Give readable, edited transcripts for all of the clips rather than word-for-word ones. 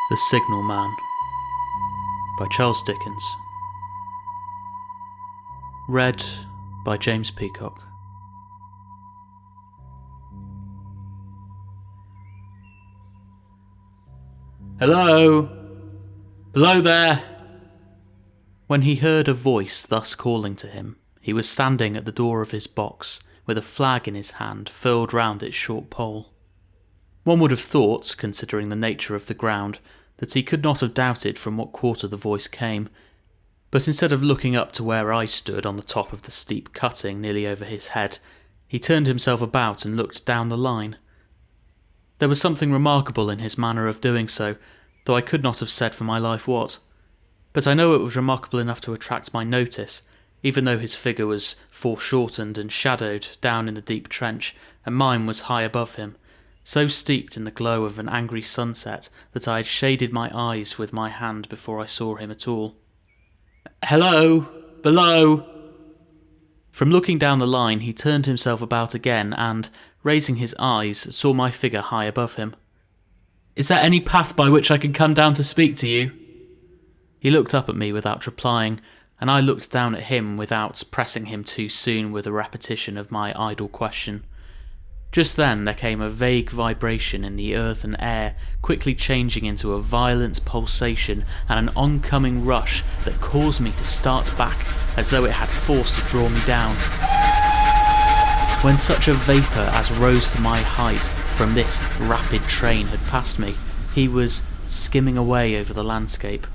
The Signal Man by Charles Dickens. Read by James Peacock. Hello? Below there? When he heard a voice thus calling to him, he was standing at the door of his box, with a flag in his hand furled round its short pole. One would have thought, considering the nature of the ground, that he could not have doubted from what quarter the voice came, but instead of looking up to where I stood on the top of the steep cutting nearly over his head, he turned himself about and looked down the line. There was something remarkable in his manner of doing so, though I could not have said for my life what. But I know it was remarkable enough to attract my notice, even though his figure was foreshortened and shadowed down in the deep trench, and mine was high above him, so steeped in the glow of an angry sunset that I had shaded my eyes with my hand before I saw him at all. "Hello! Below!" From looking down the line, he turned himself about again and, raising his eyes, saw my figure high above him. "Is there any path by which I can come down to speak to you?" He looked up at me without replying, and I looked down at him without pressing him too soon with a repetition of my idle question. Just then there came a vague vibration in the earth and air, quickly changing into a violent pulsation and an oncoming rush that caused me to start back as though it had force to draw me down. When such a vapour as rose to my height from this rapid train had passed me, he was skimming away over the landscape.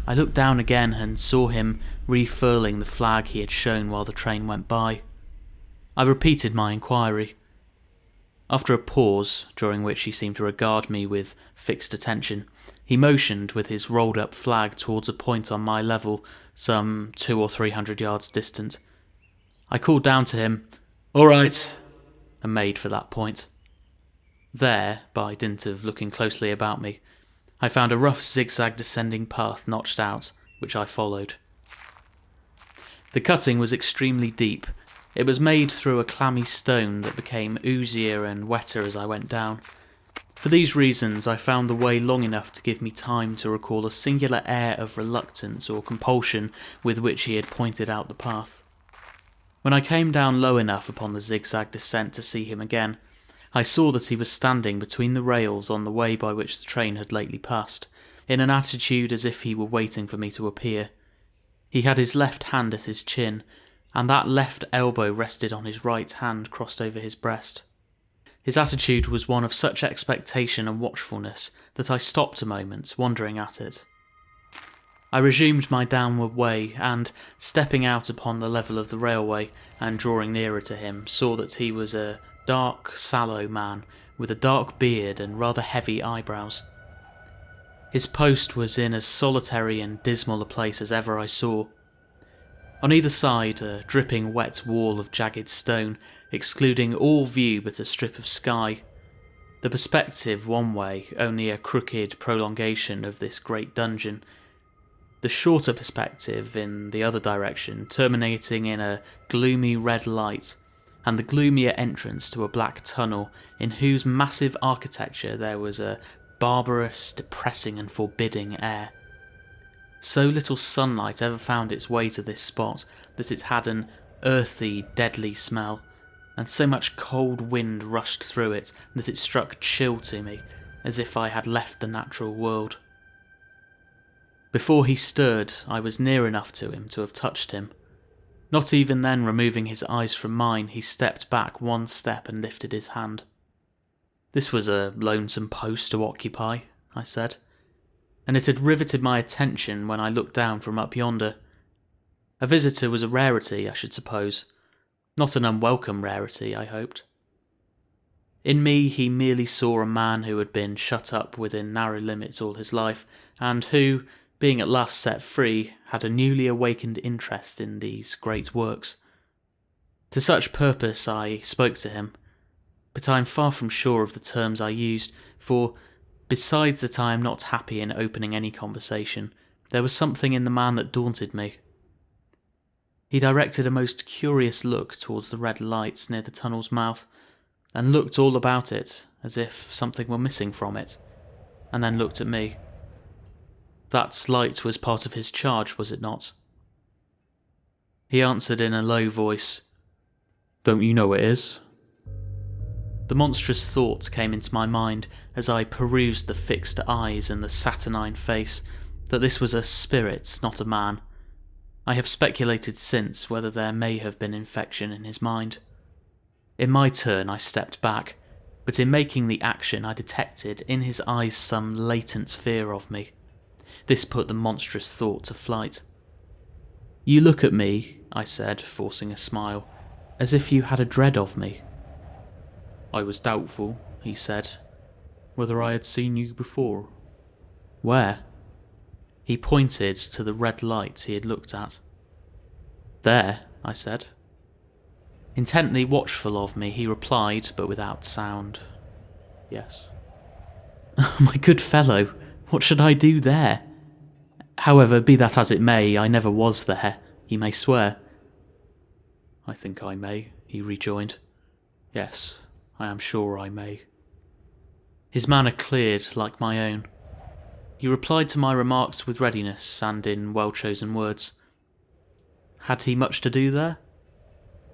I looked down again and saw him refurling the flag he had shown while the train went by. I repeated my inquiry. After a pause, during which he seemed to regard me with fixed attention, he motioned with his rolled-up flag towards a point on my level, some 200 or 300 yards distant. I called down to him, "All right," and made for that point. There, by dint of looking closely about me, I found a rough zigzag descending path notched out, which I followed. The cutting was extremely deep. It was made through a clammy stone that became oozier and wetter as I went down. For these reasons, I found the way long enough to give me time to recall a singular air of reluctance or compulsion with which he had pointed out the path. When I came down low enough upon the zigzag descent to see him again, I saw that he was standing between the rails on the way by which the train had lately passed, in an attitude as if he were waiting for me to appear. He had his left hand at his chin, and that left elbow rested on his right hand crossed over his breast. His attitude was one of such expectation and watchfulness that I stopped a moment, wondering at it. I resumed my downward way, and, stepping out upon the level of the railway and drawing nearer to him, saw that he was a dark, sallow man with a dark beard and rather heavy eyebrows. His post was in as solitary and dismal a place as ever I saw. On either side, a dripping wet wall of jagged stone, excluding all view but a strip of sky. The perspective one way only a crooked prolongation of this great dungeon. The shorter perspective in the other direction terminating in a gloomy red light, and the gloomier entrance to a black tunnel in whose massive architecture there was a barbarous, depressing and forbidding air. So little sunlight ever found its way to this spot that it had an earthy, deadly smell, and so much cold wind rushed through it that it struck chill to me, as if I had left the natural world. Before he stirred, I was near enough to him to have touched him. Not even then removing his eyes from mine, he stepped back one step and lifted his hand. "This was a lonesome post to occupy," I said, and it had riveted my attention when I looked down from up yonder. A visitor was a rarity, I should suppose. Not an unwelcome rarity, I hoped. In me he merely saw a man who had been shut up within narrow limits all his life, and who, being at last set free, had a newly awakened interest in these great works. To such purpose I spoke to him, but I am far from sure of the terms I used, for, besides that I am not happy in opening any conversation, there was something in the man that daunted me. He directed a most curious look towards the red lights near the tunnel's mouth, and looked all about it as if something were missing from it, and then looked at me. That light was part of his charge, was it not? He answered in a low voice, "Don't you know it is?" The monstrous thought came into my mind as I perused the fixed eyes and the saturnine face that this was a spirit, not a man. I have speculated since whether there may have been infection in his mind. In my turn I stepped back, but in making the action I detected in his eyes some latent fear of me. This put the monstrous thought to flight. "You look at me," I said, forcing a smile, "as if you had a dread of me." "I was doubtful," he said, "whether I had seen you before." "Where?" He pointed to the red light he had looked at. "There," I said. Intently watchful of me, he replied, but without sound, "Yes." My good fellow, what should I do there? However, be that as it may, I never was there, you may swear. "I think I may," he rejoined. "Yes, I am sure I may." His manner cleared like my own. He replied to my remarks with readiness and in well-chosen words. Had he much to do there?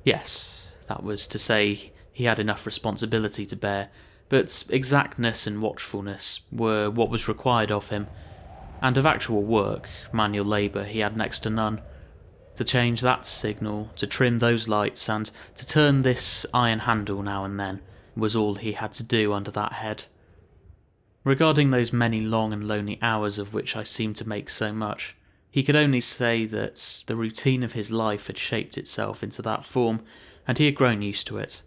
Yes, that was to say, he had enough responsibility to bear, but exactness and watchfulness were what was required of him, and of actual work, manual labour, he had next to none. To change that signal, to trim those lights, and to turn this iron handle now and then, was all he had to do under that head. Regarding those many long and lonely hours of which I seemed to make so much, he could only say that the routine of his life had shaped itself into that form, and he had grown used to it.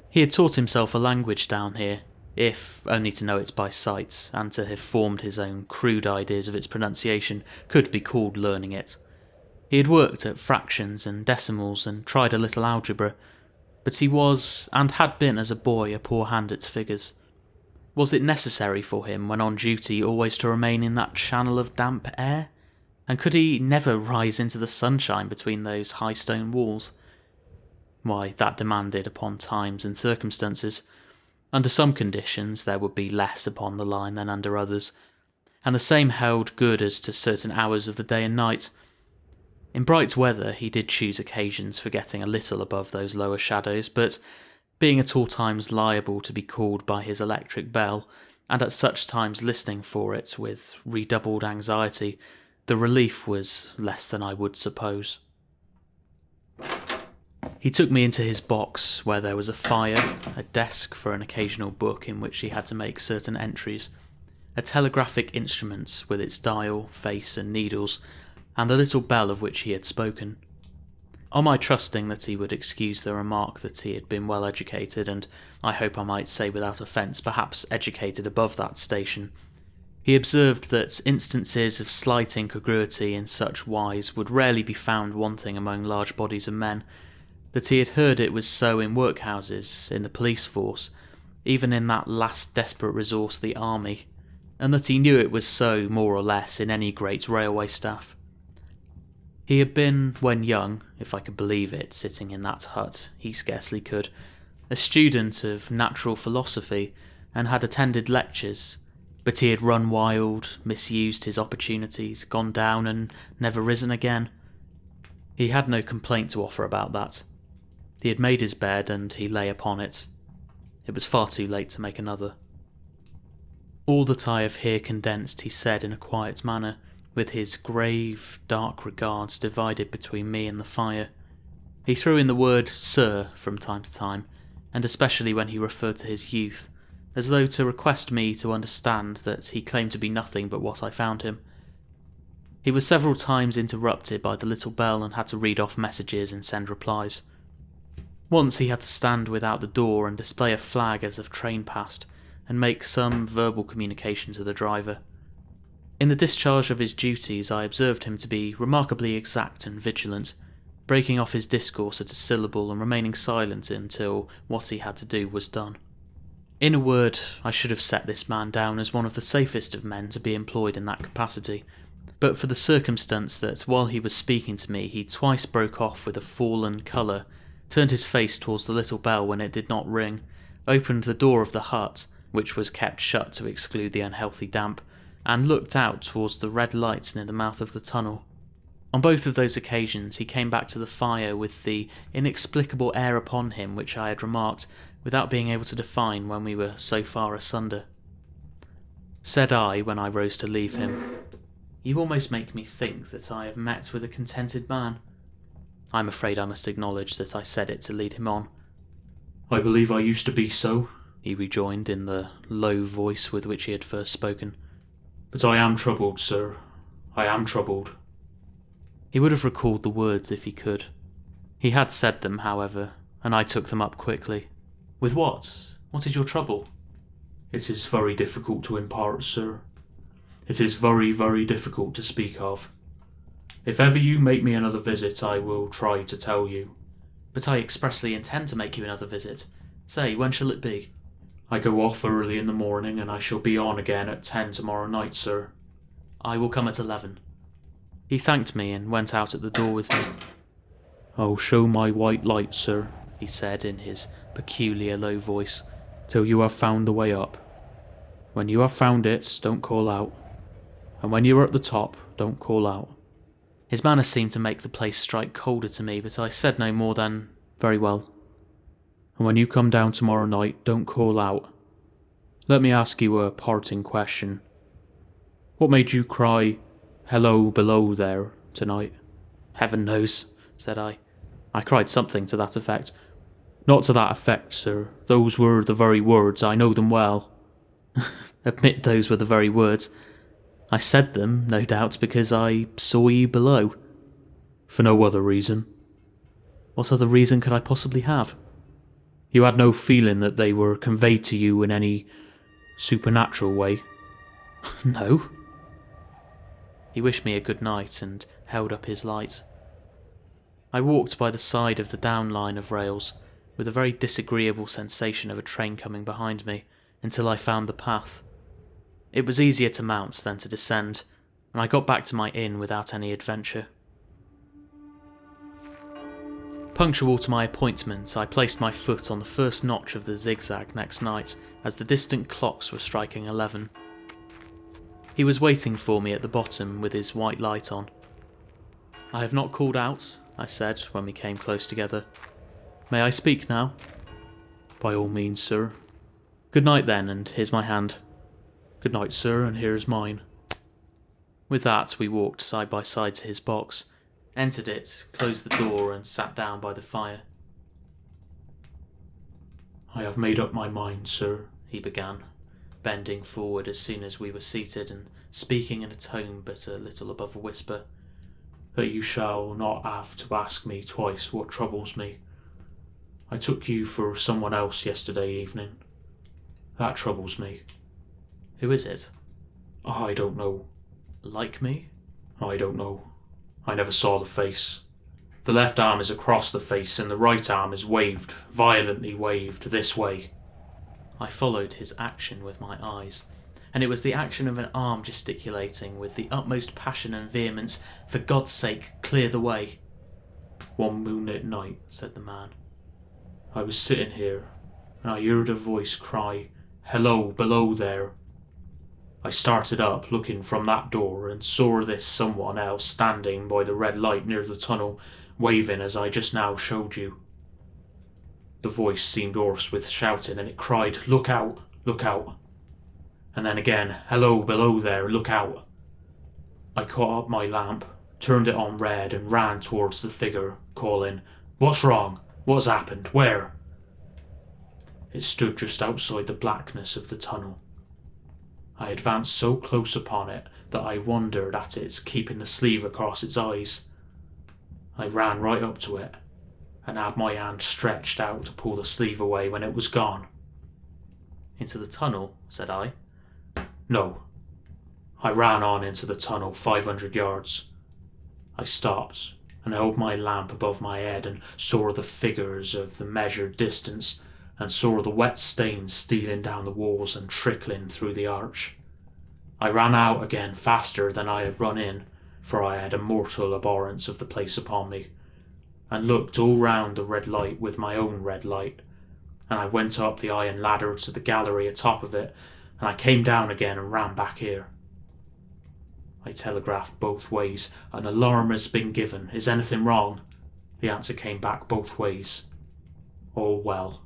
He had taught himself a language down here, if only to know it by sight, and to have formed his own crude ideas of its pronunciation could be called learning it. He had worked at fractions and decimals and tried a little algebra, but he was, and had been as a boy, a poor hand at figures. Was it necessary for him, when on duty, always to remain in that channel of damp air? And could he never rise into the sunshine between those high stone walls? Why, that demanded upon times and circumstances. Under some conditions there would be less upon the line than under others, and the same held good as to certain hours of the day and night. In bright weather he did choose occasions for getting a little above those lower shadows, but being at all times liable to be called by his electric bell, and at such times listening for it with redoubled anxiety, the relief was less than I would suppose. He took me into his box, where there was a fire, a desk for an occasional book in which he had to make certain entries, a telegraphic instrument with its dial, face and needles, and the little bell of which he had spoken. On my trusting that he would excuse the remark that he had been well educated, and I hope I might say without offence, perhaps educated above that station, he observed that instances of slight incongruity in such wise would rarely be found wanting among large bodies of men, that he had heard it was so in workhouses, in the police force, even in that last desperate resource, the army, and that he knew it was so, more or less, in any great railway staff. He had been, when young, if I could believe it, sitting in that hut, he scarcely could, a student of natural philosophy, and had attended lectures, but he had run wild, misused his opportunities, gone down and never risen again. He had no complaint to offer about that. He had made his bed and he lay upon it. It was far too late to make another. All that I have here condensed he said in a quiet manner, with his grave, dark regards divided between me and the fire. He threw in the word "sir" from time to time, and especially when he referred to his youth, as though to request me to understand that he claimed to be nothing but what I found him. He was several times interrupted by the little bell and had to read off messages and send replies. Once he had to stand without the door and display a flag as a train passed, and make some verbal communication to the driver. In the discharge of his duties I observed him to be remarkably exact and vigilant, breaking off his discourse at a syllable and remaining silent until what he had to do was done. In a word, I should have set this man down as one of the safest of men to be employed in that capacity, but for the circumstance that while he was speaking to me he twice broke off with a fallen colour, turned his face towards the little bell when it did not ring, opened the door of the hut, which was kept shut to exclude the unhealthy damp, and looked out towards the red lights near the mouth of the tunnel. On both of those occasions he came back to the fire with the inexplicable air upon him which I had remarked without being able to define when we were so far asunder. Said I, when I rose to leave him, "You almost make me think that I have met with a contented man." I'm afraid I must acknowledge that I said it to lead him on. "I believe I used to be so," he rejoined in the low voice with which he had first spoken. "But I am troubled, sir. I am troubled." He would have recalled the words if he could. He had said them, however, and I took them up quickly. "With what? What is your trouble?" "It is very difficult to impart, sir. It is very, very difficult to speak of. If ever you make me another visit, I will try to tell you." "But I expressly intend to make you another visit. Say, when shall it be?" "I go off early in the morning, and I shall be on again at 10 tomorrow night, sir." "I will come at 11. He thanked me and went out at the door with me. "I'll show my white light, sir," he said in his peculiar low voice, "till you have found the way up. When you have found it, don't call out. And when you are at the top, don't call out." His manner seemed to make the place strike colder to me, but I said no more than, "Very well." "And when you come down tomorrow night, don't call out. Let me ask you a parting question. What made you cry, 'Hello, below there,' tonight?" "Heaven knows," said I. "I cried something to that effect." "Not to that effect, sir. Those were the very words. I know them well." "Admit those were the very words. I said them, no doubt, because I saw you below." "For no other reason." "What other reason could I possibly have?" "You had no feeling that they were conveyed to you in any supernatural way?" "No." He wished me a good night and held up his light. I walked by the side of the down line of rails, with a very disagreeable sensation of a train coming behind me, until I found the path. It was easier to mount than to descend, and I got back to my inn without any adventure. Punctual to my appointment, I placed my foot on the first notch of the zigzag next night as the distant clocks were striking 11. He was waiting for me at the bottom with his white light on. "I have not called out," I said when we came close together. "May I speak now?" "By all means, sir." "Good night then, and here's my hand." "Good night, sir, and here's mine." With that we walked side by side to his box, entered it, closed the door and sat down by the fire. "I have made up my mind, sir," he began, bending forward as soon as we were seated and speaking in a tone but a little above a whisper, "that you shall not have to ask me twice what troubles me. I took you for someone else yesterday evening. That troubles me." "Who is it?" "I don't know." "Like me?" "I don't know. I never saw the face. The left arm is across the face and the right arm is waved, violently waved, this way." I followed his action with my eyes, and it was the action of an arm gesticulating with the utmost passion and vehemence, "For God's sake, clear the way." "One moonlit night," said the man, "I was sitting here, and I heard a voice cry, 'Hello, below there.' I started up, looking from that door, and saw this someone else standing by the red light near the tunnel, waving as I just now showed you. The voice seemed hoarse with shouting, and it cried, 'Look out, look out.' And then again, 'Hello, below there, look out.' I caught up my lamp, turned it on red, and ran towards the figure, calling, 'What's wrong? What's happened? Where?' It stood just outside the blackness of the tunnel. I advanced so close upon it that I wondered at its keeping the sleeve across its eyes. I ran right up to it, and had my hand stretched out to pull the sleeve away when it was gone." "Into the tunnel?" said I. "No. I ran on into the tunnel 500 yards. I stopped and held my lamp above my head and saw the figures of the measured distance, and saw the wet stains stealing down the walls and trickling through the arch. I ran out again faster than I had run in, for I had a mortal abhorrence of the place upon me, and looked all round the red light with my own red light, and I went up the iron ladder to the gallery atop of it, and I came down again and ran back here. I telegraphed both ways. An alarm has been given. Is anything wrong? The answer came back both ways. All well.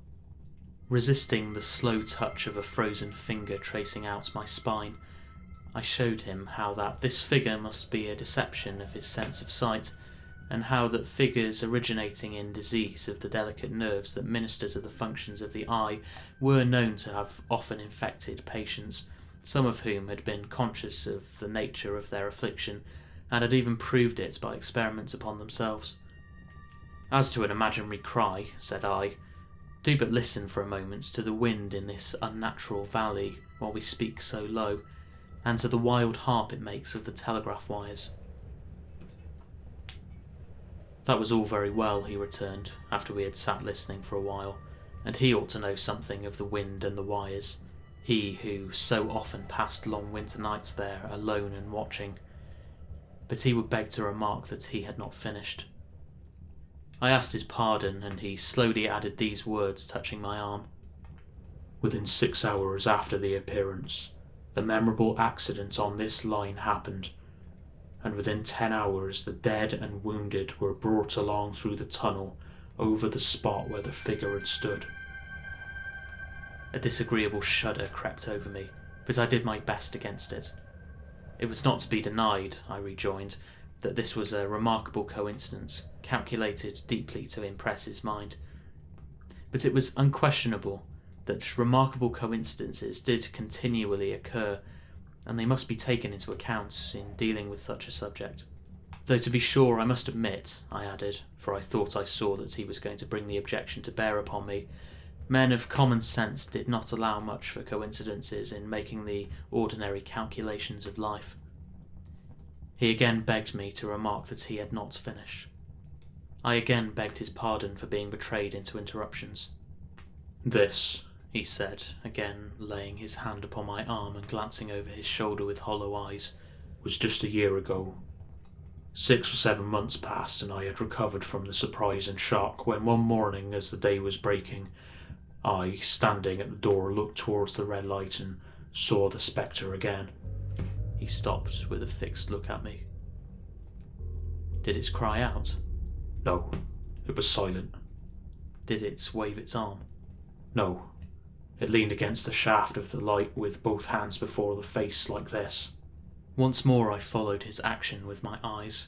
Resisting the slow touch of a frozen finger tracing out my spine, I showed him how that this figure must be a deception of his sense of sight, and how that figures originating in disease of the delicate nerves that minister to the functions of the eye were known to have often infected patients, some of whom had been conscious of the nature of their affliction, and had even proved it by experiments upon themselves. As to an imaginary cry, said I, do but listen for a moment to the wind in this unnatural valley while we speak so low, and to the wild harp it makes of the telegraph wires. That was all very well, he returned, after we had sat listening for a while, and he ought to know something of the wind and the wires, he who so often passed long winter nights there alone and watching. But he would beg to remark that he had not finished. I asked his pardon, and he slowly added these words touching my arm. Within 6 hours after the appearance, the memorable accident on this line happened, and within 10 hours the dead and wounded were brought along through the tunnel over the spot where the figure had stood. A disagreeable shudder crept over me, but I did my best against it. It was not to be denied, I rejoined, that this was a remarkable coincidence, calculated deeply to impress his mind. But it was unquestionable that remarkable coincidences did continually occur, and they must be taken into account in dealing with such a subject. Though to be sure, I must admit, I added, for I thought I saw that he was going to bring the objection to bear upon me, men of common sense did not allow much for coincidences in making the ordinary calculations of life. He again begged me to remark that he had not finished. I again begged his pardon for being betrayed into interruptions. This, he said, again laying his hand upon my arm and glancing over his shoulder with hollow eyes, was just a year ago. 6 or 7 months passed, and I had recovered from the surprise and shock when one morning, as the day was breaking, I, standing at the door, looked towards the red light and saw the spectre again. He stopped with a fixed look at me. Did it cry out? No, it was silent. Did it wave its arm? No, it leaned against the shaft of the light with both hands before the face like this. Once more I followed his action with my eyes.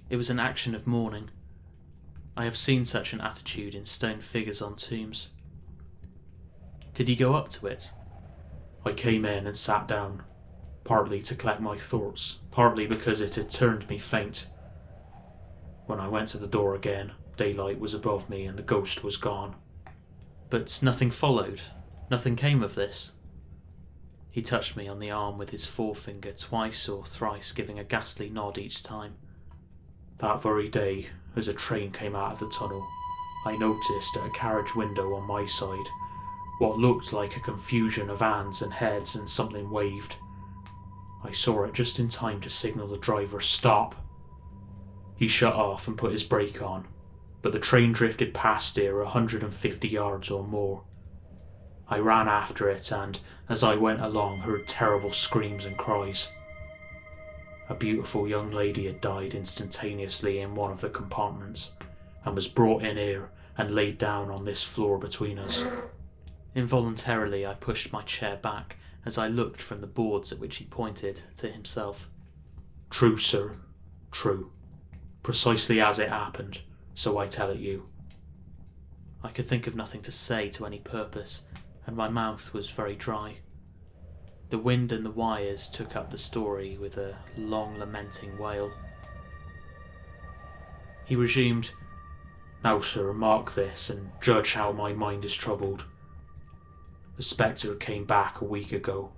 It was an action of mourning. I have seen such an attitude in stone figures on tombs. Did he go up to it? I came in and sat down, partly to collect my thoughts, partly because it had turned me faint. When I went to the door again, daylight was above me and the ghost was gone. But nothing followed? Nothing came of this? He touched me on the arm with his forefinger twice or thrice, giving a ghastly nod each time. That very day, as a train came out of the tunnel, I noticed at a carriage window on my side what looked like a confusion of hands and heads, and something waved. I saw it just in time to signal the driver stop. He shut off and put his brake on, but the train drifted past here 150 yards or more. I ran after it and, as I went along, heard terrible screams and cries. A beautiful young lady had died instantaneously in one of the compartments, and was brought in here and laid down on this floor between us. Involuntarily I pushed my chair back as I looked from the boards at which he pointed to himself. True, sir, true. Precisely as it happened, so I tell it you. I could think of nothing to say to any purpose, and my mouth was very dry. The wind and the wires took up the story with a long lamenting wail. He resumed, Now, sir, mark this, and judge how my mind is troubled. The spectre came back a week ago.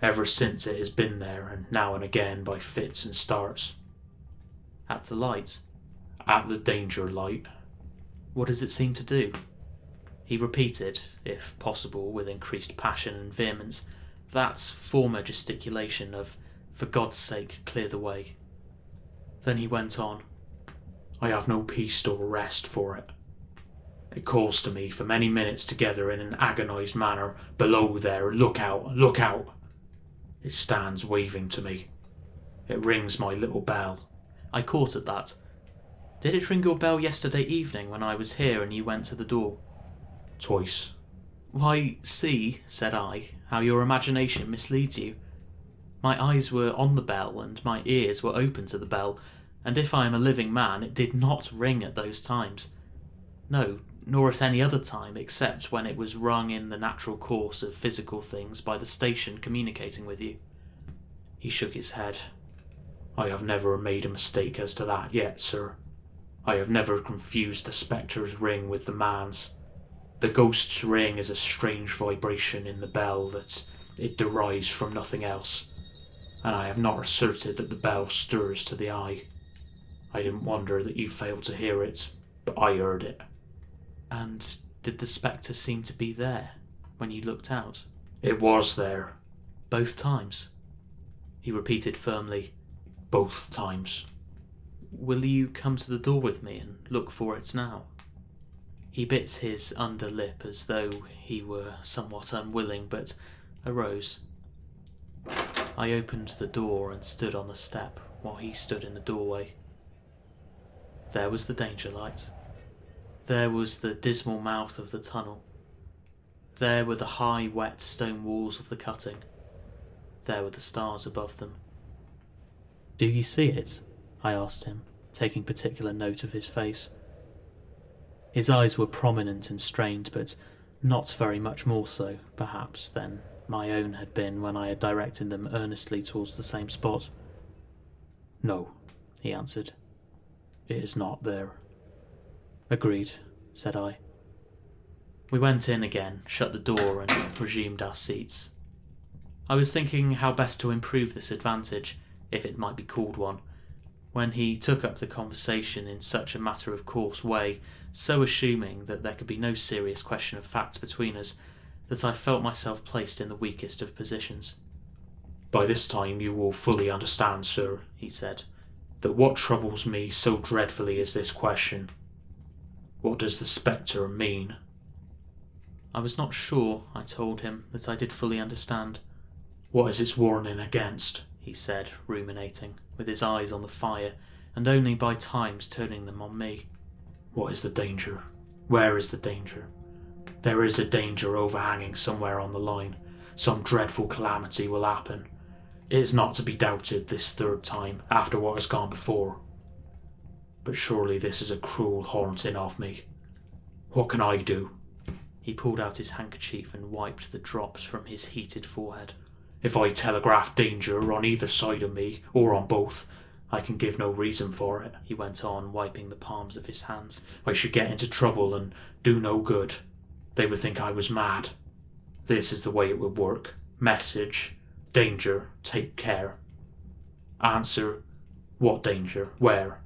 Ever since it has been there, and now and again by fits and starts. At the light? At the danger light. What does it seem to do? He repeated, if possible with increased passion and vehemence, that former gesticulation of, for God's sake, clear the way. Then he went on, I have no peace or rest for it. It calls to me for many minutes together in an agonised manner, below there, look out, look out. It stands waving to me. It rings my little bell." I caught at that. "Did it ring your bell yesterday evening when I was here and you went to the door?" "Twice." "Why, see," said I, "how your imagination misleads you. My eyes were on the bell and my ears were open to the bell, and if I am a living man, it did not ring at those times. No, nor at any other time except when it was rung in the natural course of physical things by the station communicating with you." He shook his head. "I have never made a mistake as to that yet, sir. I have never confused the spectre's ring with the man's. The ghost's ring is a strange vibration in the bell that it derives from nothing else, and I have not asserted that the bell stirs to the eye. I didn't wonder that you failed to hear it, but I heard it." "And did the spectre seem to be there when you looked out?" "It was there." "Both times?" He repeated firmly. "Both times." "Will you come to the door with me and look for it now?" He bit his under lip as though he were somewhat unwilling, but arose. I opened the door and stood on the step while he stood in the doorway. There was the danger light. There was the dismal mouth of the tunnel. There were the high, wet stone walls of the cutting. There were the stars above them. "Do you see it?" I asked him, taking particular note of his face. His eyes were prominent and strained, but not very much more so, perhaps, than my own had been when I had directed them earnestly towards the same spot. "No," he answered. "It is not there." "Agreed," said I. We went in again, shut the door, and resumed our seats. I was thinking how best to improve this advantage, if it might be called one, when he took up the conversation in such a matter-of-course way, so assuming that there could be no serious question of fact between us, that I felt myself placed in the weakest of positions. "By this time you will fully understand, sir," he said, "that what troubles me so dreadfully is this question. What does the spectre mean?" I was not sure, I told him, that I did fully understand. "What is its warning against?" he said, ruminating, with his eyes on the fire, and only by times turning them on me. "What is the danger? Where is the danger? There is a danger overhanging somewhere on the line. Some dreadful calamity will happen. It is not to be doubted this third time, after what has gone before. But surely this is a cruel haunting of me. What can I do?" He pulled out his handkerchief and wiped the drops from his heated forehead. "If I telegraph danger on either side of me, or on both, I can give no reason for it," he went on, wiping the palms of his hands. "I should get into trouble and do no good. They would think I was mad. This is the way it would work. Message: danger, take care. Answer: what danger? Where?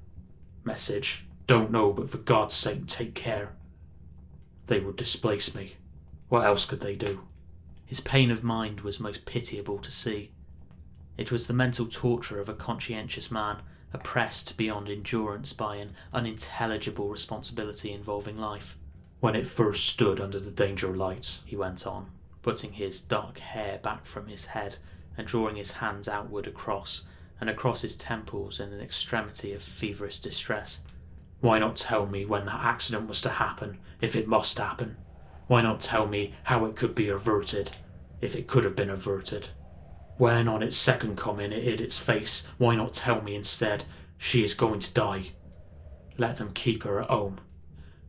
Message: don't know, but for God's sake take care. They would displace me. What else could they do?" His pain of mind was most pitiable to see. It was the mental torture of a conscientious man, oppressed beyond endurance by an unintelligible responsibility involving life. "When it first stood under the danger light," he went on, putting his dark hair back from his head and drawing his hands outward across his temples in an extremity of feverish distress. "Why not tell me when that accident was to happen, if it must happen? Why not tell me how it could be averted, if it could have been averted? When on its second coming it hid its face, why not tell me instead, she is going to die? Let them keep her at home.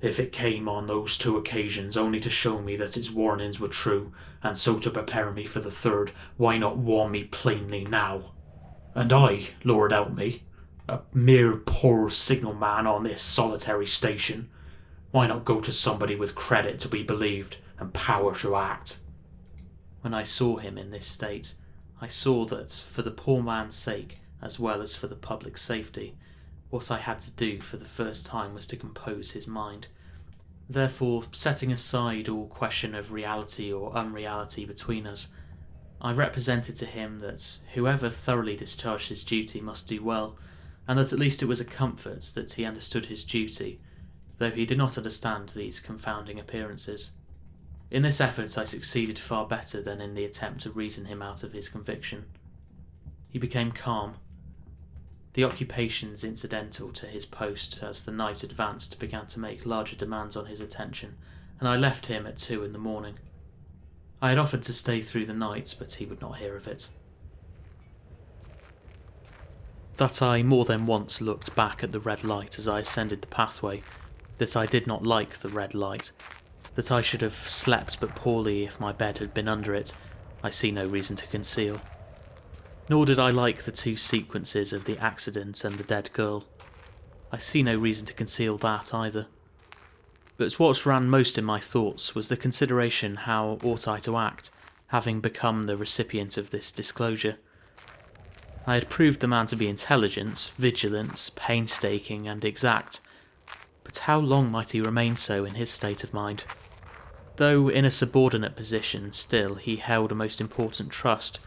If it came on those two occasions only to show me that its warnings were true, and so to prepare me for the third, why not warn me plainly now? And I, Lord help me, a mere poor signalman on this solitary station, why not go to somebody with credit to be believed and power to act?" When I saw him in this state, I saw that, for the poor man's sake, as well as for the public safety, what I had to do for the first time was to compose his mind. Therefore, setting aside all question of reality or unreality between us, I represented to him that whoever thoroughly discharged his duty must do well, and that at least it was a comfort that he understood his duty, though he did not understand these confounding appearances. In this effort I succeeded far better than in the attempt to reason him out of his conviction. He became calm, The occupations incidental to his post as the night advanced began to make larger demands on his attention, and I left him at 2 in the morning. I had offered to stay through the night, but he would not hear of it. That I more than once looked back at the red light as I ascended the pathway, that I did not like the red light, that I should have slept but poorly if my bed had been under it, I see no reason to conceal. Nor did I like the 2 sequences of the accident and the dead girl. I see no reason to conceal that either. But what ran most in my thoughts was the consideration how ought I to act, having become the recipient of this disclosure. I had proved the man to be intelligent, vigilant, painstaking, and exact, but how long might he remain so in his state of mind? Though in a subordinate position, still he held a most important trust,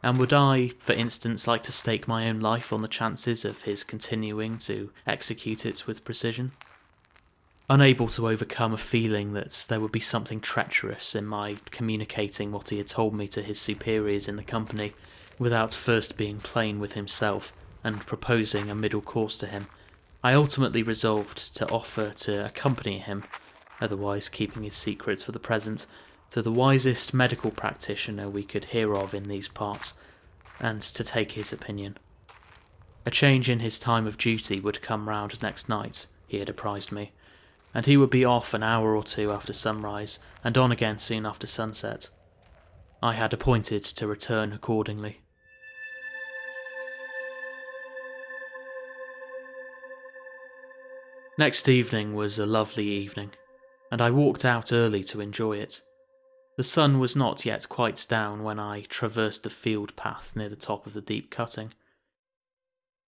and would I, for instance, like to stake my own life on the chances of his continuing to execute it with precision? Unable to overcome a feeling that there would be something treacherous in my communicating what he had told me to his superiors in the company, without first being plain with himself and proposing a middle course to him, I ultimately resolved to offer to accompany him, otherwise keeping his secret for the present, to the wisest medical practitioner we could hear of in these parts, and to take his opinion. A change in his time of duty would come round next night, he had apprised me, and he would be off an hour or 2 after sunrise, and on again soon after sunset. I had appointed to return accordingly. Next evening was a lovely evening, and I walked out early to enjoy it. The sun was not yet quite down when I traversed the field path near the top of the deep cutting.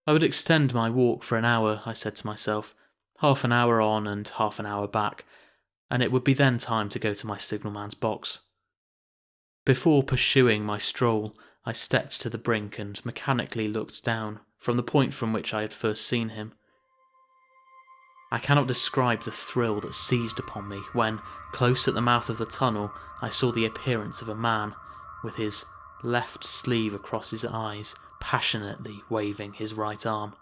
I would extend my walk for an hour, I said to myself, half an hour on and half an hour back, and it would be then time to go to my signalman's box. Before pursuing my stroll, I stepped to the brink and mechanically looked down from the point from which I had first seen him. I cannot describe the thrill that seized upon me when, close at the mouth of the tunnel, I saw the appearance of a man, with his left sleeve across his eyes, passionately waving his right arm.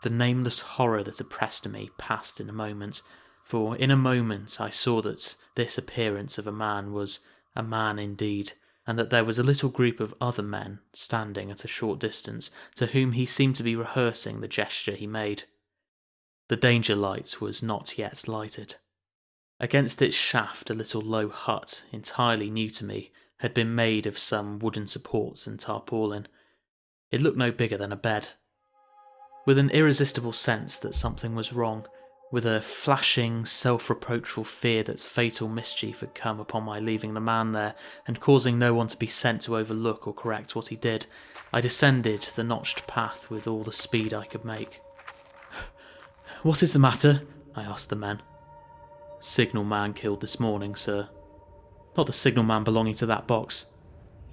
The nameless horror that oppressed me passed in a moment, for in a moment I saw that this appearance of a man was a man indeed, and that there was a little group of other men standing at a short distance, to whom he seemed to be rehearsing the gesture he made. The danger light was not yet lighted. Against its shaft a little low hut, entirely new to me, had been made of some wooden supports and tarpaulin. It looked no bigger than a bed. With an irresistible sense that something was wrong, with a flashing, self-reproachful fear that fatal mischief had come upon my leaving the man there and causing no one to be sent to overlook or correct what he did, I descended the notched path with all the speed I could make. "What is the matter?" I asked the men. "Signalman killed this morning, sir." "Not the signalman belonging to that box?"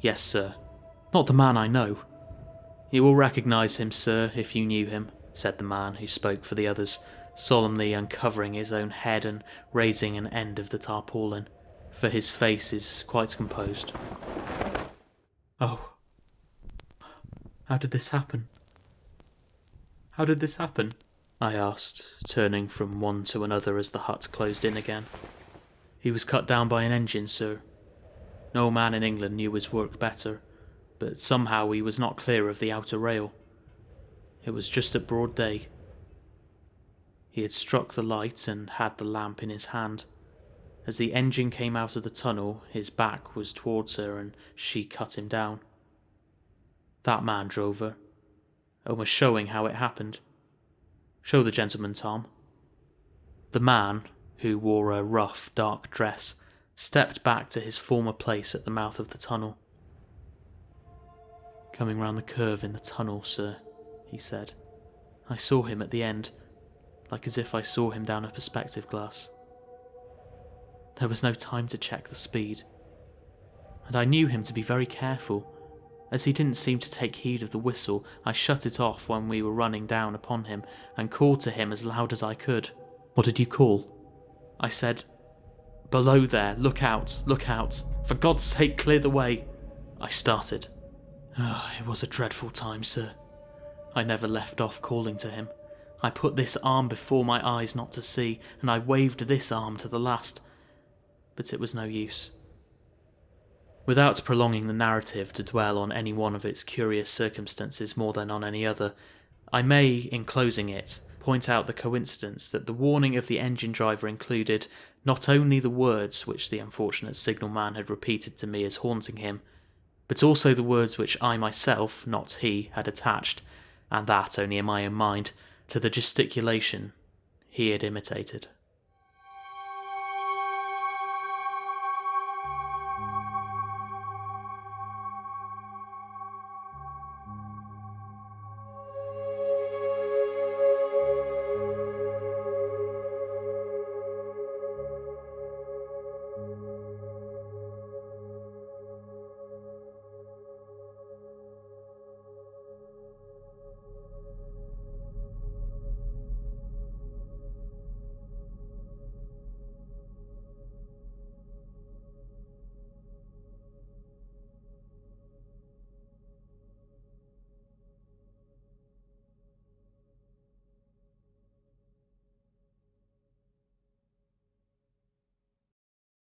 "Yes, sir." "Not the man I know?" "You will recognise him, sir, if you knew him," said the man who spoke for the others, solemnly uncovering his own head and raising an end of the tarpaulin, for his face is quite composed. "Oh, how did this happen? How did this happen?" I asked, turning from one to another as the hut closed in again. "He was cut down by an engine, sir. No man in England knew his work better, but somehow he was not clear of the outer rail. It was just at broad day. He had struck the light and had the lamp in his hand. As the engine came out of the tunnel, his back was towards her and she cut him down. That man drove her, almost showing how it happened. Show the gentleman, Tom." The man, who wore a rough, dark dress, stepped back to his former place at the mouth of the tunnel. "Coming round the curve in the tunnel, sir," he said. "I saw him at the end, like as if I saw him down a perspective glass. There was no time to check the speed, and I knew him to be very careful. As he didn't seem to take heed of the whistle, I shut it off when we were running down upon him and called to him as loud as I could." "What did you call?" "I said, 'Below there, look out, for God's sake clear the way.'" I started. "It was a dreadful time, sir. I never left off calling to him. I put this arm before my eyes not to see, and I waved this arm to the last. But it was no use. Without prolonging the narrative to dwell on any one of its curious circumstances more than on any other, I may, in closing it, point out the coincidence that the warning of the engine driver included not only the words which the unfortunate signalman had repeated to me as haunting him, but also the words which I myself, not he, had attached, and that only in my own mind, to the gesticulation he had imitated.